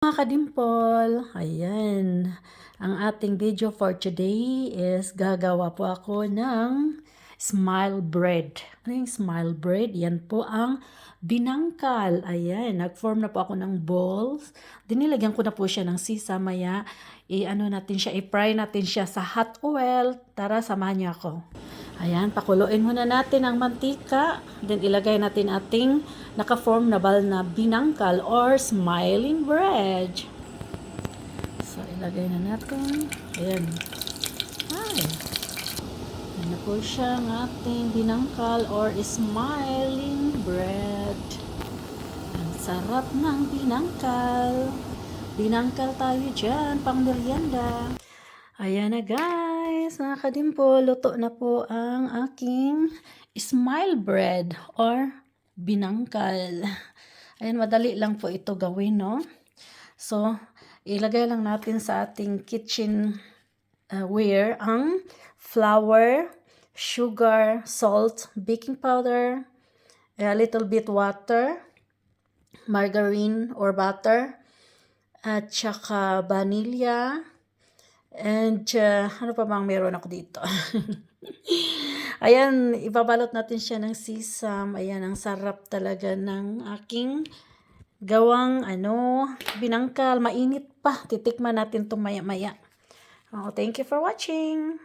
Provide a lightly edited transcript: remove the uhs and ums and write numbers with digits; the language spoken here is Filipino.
Mga kadimpol, ayan. Ang ating video for today is gagawa po ako ng smile bread. Ano yung smile bread? Yan po ang binangkal. Ayan, nag-form na po ako ng balls. Dinilagyan ko na po siya ng sisa. Maya, i-fry natin siya sa hot oil. Tara, samahan niyo ako. Ayan, pakuluin muna natin ang mantika. Then ilagay natin ating naka-form na ball na binangkal or smiling bread. So, ilagay na natin. Ayan. Ay. Ayan na po siya ang ating binangkal or smiling bread. Ang sarap ng binangkal. Binangkal tayo dyan, pang merienda. Ayan na guys, mga kadimpo, luto na po ang aking smile bread or binangkal. Ayan, madali lang po ito gawin, no? So, ilagay lang natin sa ating kitchen ware ang flour, sugar, salt, baking powder, a little bit water, margarine or butter, at saka vanilla, and ano pa bang meron ako dito? Ayan, ibabalot natin siya ng sesame. Ayan, ang sarap talaga ng aking gawang binangkal. Mainit pa. Titikman natin itong maya-maya. Oh, thank you for watching.